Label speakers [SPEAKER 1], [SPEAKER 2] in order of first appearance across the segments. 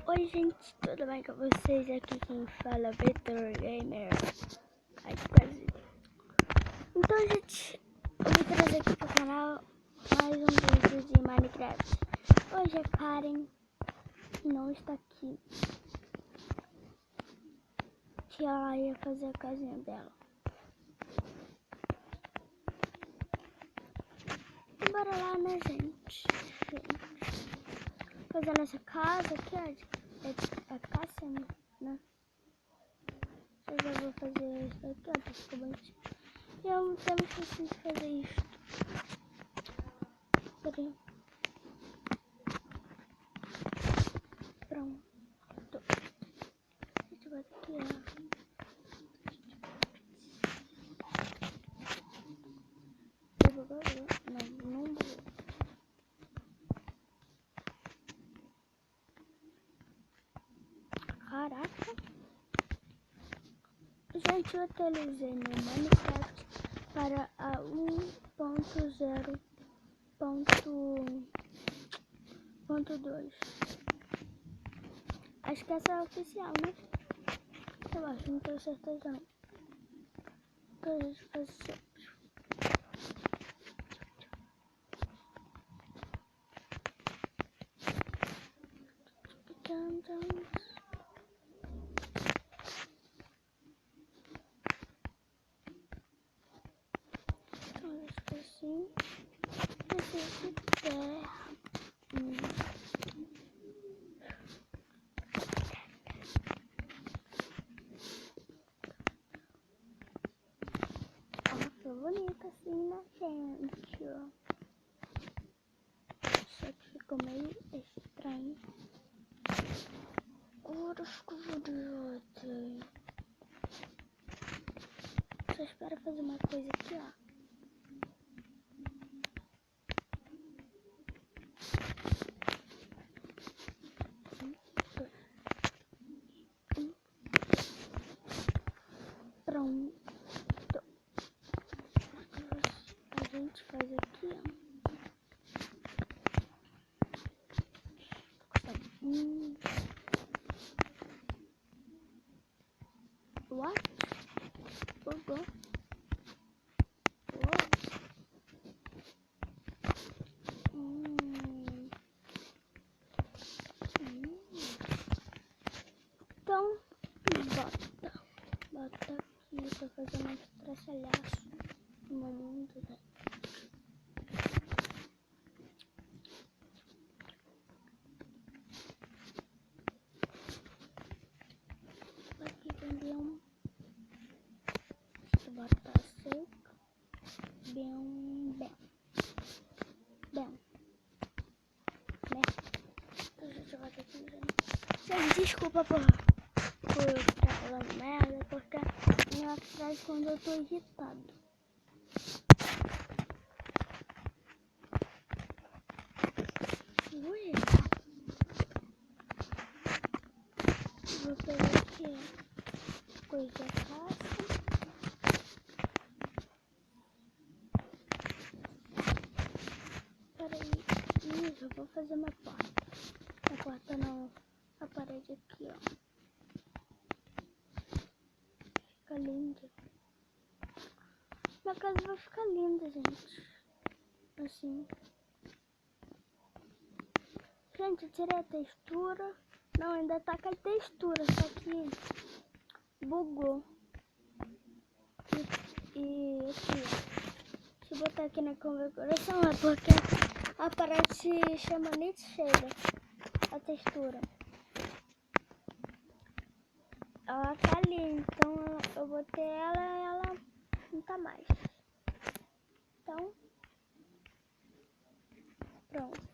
[SPEAKER 1] Oi gente, tudo bem com vocês? Aqui quem fala é o Vitor Gamer. Ai, quase. Então gente, eu vou trazer aqui pro canal mais um vídeo de Minecraft. Hoje a Karen não está aqui, que ela ia fazer a casinha dela. E bora lá, né gente? Fazendo essa casa aqui, ó. É caça, né? Eu já vou fazer isso aqui, ó, ficou bonitinho. E eu temos que fazer isso. Peraí. Pronto. Deixa eu ver aqui, ó. Não vou. Caraca. Gente, eu atualizei meu Minecraft para a 1.0.2. Acho que essa é a oficial, né? Eu acho, não tenho certeza não. Então a gente faz assim. Assim, preciso de terra. Ó, ficou bonita assim, né, gente? Ó. Só que ficou meio estranho. Agora ficou bonito. Só espero fazer uma coisa aqui, ó. Pronto. A gente faz aqui, ó. What? Bugou. Então, bota aqui pra fazer um traçalhaço no mundo, né? Aqui também bota seco, bem. Então, gente, eu vou ter que gente, desculpa por estar falando merda, porque minha frase quando eu tô irritado. Ui. Vou pegar aqui coisa fácil. Peraí, isso, eu vou fazer uma porta. A porta não, a parede aqui, ó. Fica linda. Minha casa vai ficar linda, gente. Assim. Gente, eu tirei a textura. Não, ainda tá com a textura, só que bugou. E aqui, ó. Deixa eu botar aqui na configuração, é porque aparece chama Nit Shader, a textura. Ela tá ali, então eu botei ela e ela não tá mais. Então, pronto.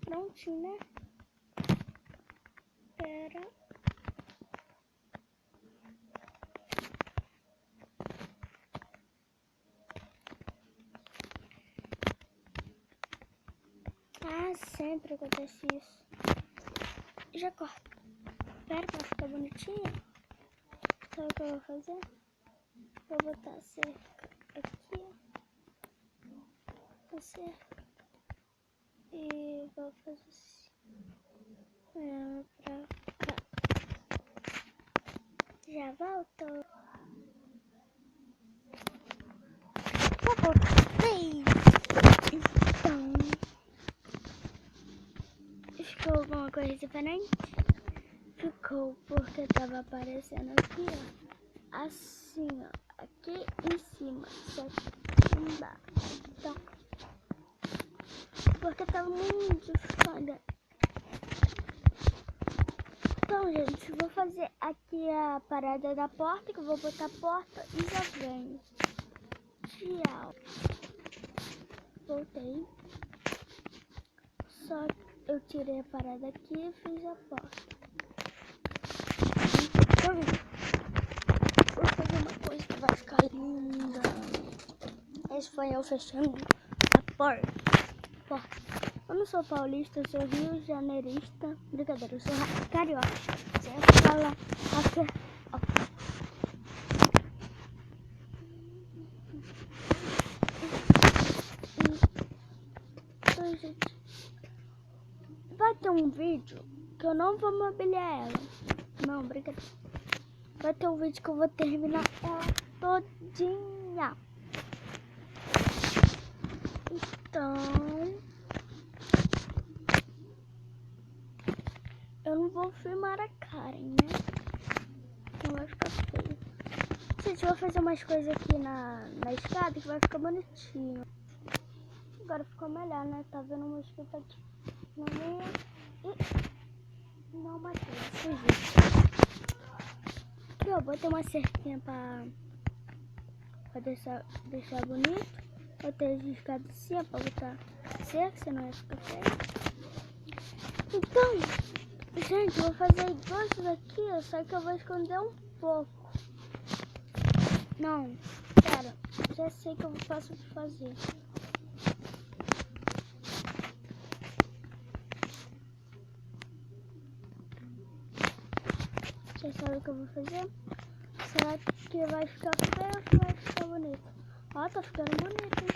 [SPEAKER 1] Prontinho, né? Pera. Ah, sempre acontece isso. Já corto. Pera pra ficar bonitinho. Sabe o que eu vou fazer? Vou botar a cerca aqui. A cerca. E vou fazer assim. volto. Já voltei. Então, ficou alguma coisa diferente? Ficou porque tava aparecendo aqui, ó. Assim, ó. Aqui em cima, só aqui embaixo. Então, porque tava muito foda. Então, gente, vou fazer aqui a parada da porta, que eu vou botar a porta e já venho. Tchau. Voltei. Só eu tirei a parada aqui e fiz a porta. Então, vou fazer uma coisa que vai ficar linda. Esse foi eu fechando a porta. Eu não sou paulista, eu sou rio-janeirista. Brincadeira, eu sou carioca. Você fala aqui, ó. Então, gente, vai ter um vídeo que eu não vou mobiliar ela. Não, brincadeira. Vai ter um vídeo que eu vou terminar ela todinha. Então, eu não vou filmar a Karen, né? Não vai ficar feio. Gente, eu vou fazer umas coisas aqui na escada que vai ficar bonitinho. Agora ficou melhor, né? Tá vendo uma escrita aqui na minha e não matei, fugi. Aqui eu botei uma cerquinha pra deixar bonito. Botei as escadas assim, pra botar cerca, senão ia ficar feio. Então, gente, eu vou fazer igual isso daqui, só que eu vou esconder um pouco. Não, pera, já sei que eu posso fazer. Já sabe o que eu vou fazer? Será que vai ficar feio ou vai ficar bonito? Ó, tá ficando bonito, hein?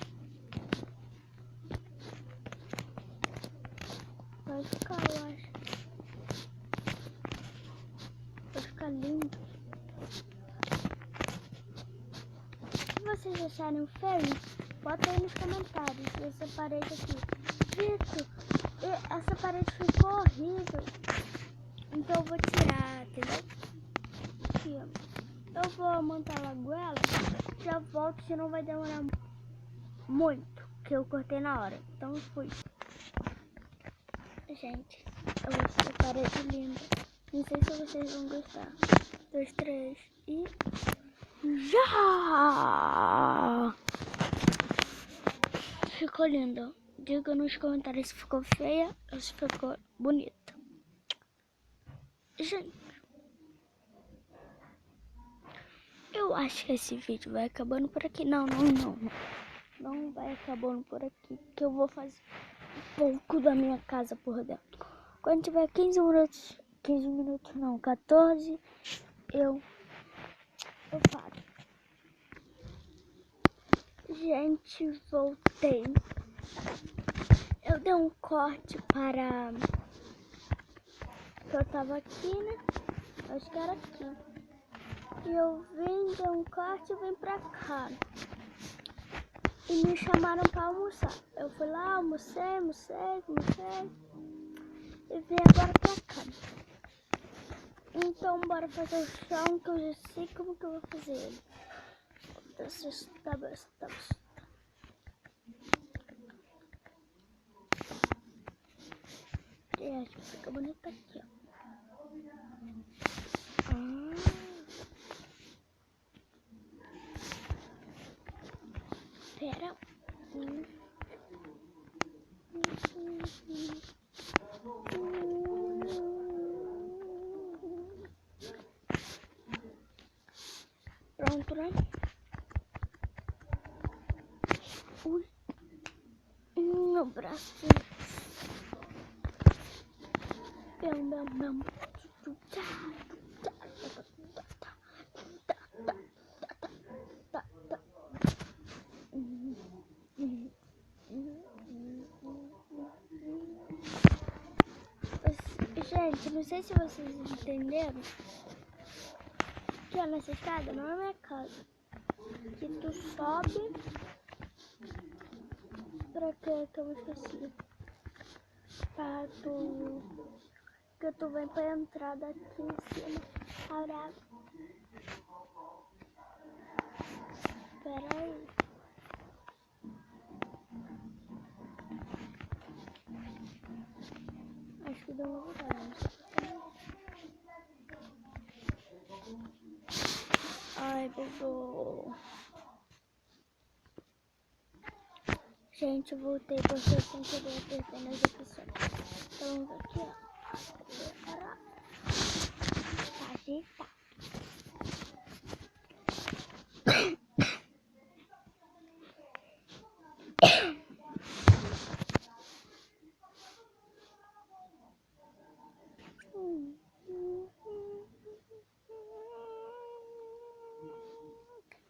[SPEAKER 1] Vai ficar, eu acho. Vai ficar lindo. Se vocês acharem feio, bota aí nos comentários. Essa parede aqui. Vitor, essa parede ficou horrível. Então eu vou tirar, entendeu? Aqui, ó. Eu vou montar logo ela. Já volto, senão vai demorar muito. Que eu cortei na hora. Então eu fui. Gente, eu vou fazer parede linda. Não sei se vocês vão gostar. 2, 3 e... já! Ficou lindo. Diga nos comentários se ficou feia ou se ficou bonita. Gente, eu acho que esse vídeo vai acabando por aqui. Não vai acabando por aqui. Que eu vou fazer um pouco da minha casa por dentro. Quando tiver 15 minutos não, 14, eu paro. Gente, voltei. Eu dei um corte para... eu tava aqui, né? Acho que era aqui. E eu vim, dei um corte e vim pra cá. E me chamaram pra almoçar. Eu fui lá, almocei. E vim agora pra cá. Então bora fazer o chão, que eu já sei como que eu vou fazer ele. Tá. E acho que fica bonito aqui, ó. Pera. Pronto, né? Ui. Meu braço. Meu. Gente, não sei se vocês entenderam, aqui, ó, nessa escada, não é minha casa. Aqui tu sobe. Pra quê que eu me esqueci? Pra tu... Que tu vem pra entrada aqui em cima. Abre. Espera aí. Acho que deu uma lugar. Ai, bugou. Gente, eu voltei porque eu sem querer apertar nas opções. Então, vamos aqui, ó. Agora, agitar.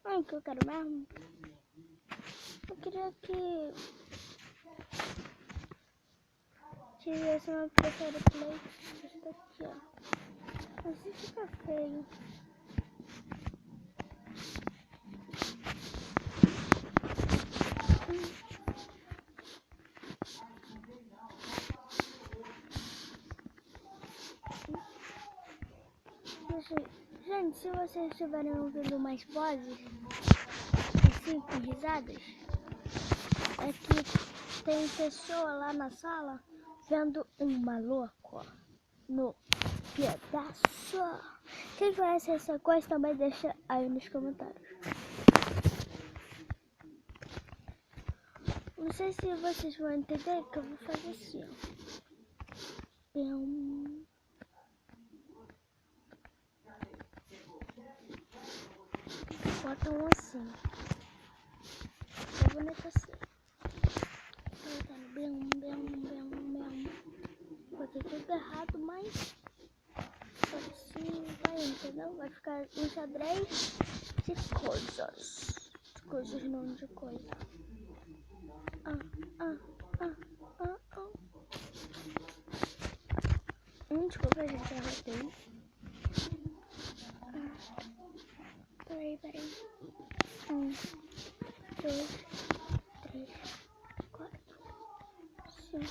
[SPEAKER 1] Ai, que eu quero mesmo. Eu queria que tivesse uma impressora play. Isso daqui, ó. Assim fica feio. Gente, se vocês estiverem ouvindo mais vozes, assim, com risadas, é que tem pessoa lá na sala vendo um maluco no pedaço. Quem conhece essa coisa também deixa aí nos comentários. Não sei se vocês vão entender que eu vou fazer assim, ó. Botam assim. Eu vou nessa assim. Botando bem. Botei tudo errado, mas assim vai, entendeu? Vai ficar um xadrez de coisas. De coisas, não de coisa. Desculpa, gente, arrotei. Peraí. 1, 2, 3, 4, 5.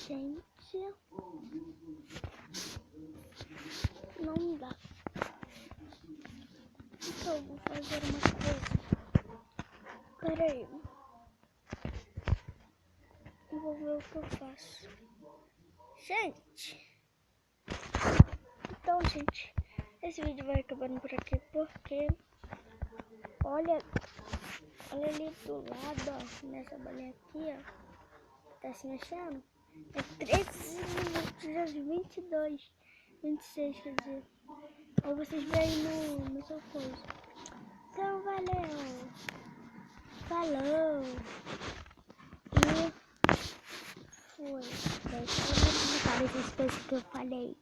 [SPEAKER 1] Gente, não dá. Então eu vou fazer uma coisa. Peraí. Eu vou ver o que eu faço. Gente. Então, gente, esse vídeo vai acabando por aqui porque olha ali do lado, ó, nessa bolinha aqui, ó, tá se mexendo. É 13 minutos às 22, 26, quer dizer. Ou vocês veem no seu coisa. Então, valeu. Falou. E foi. Deixa eu ver se vocês pensam que eu falei.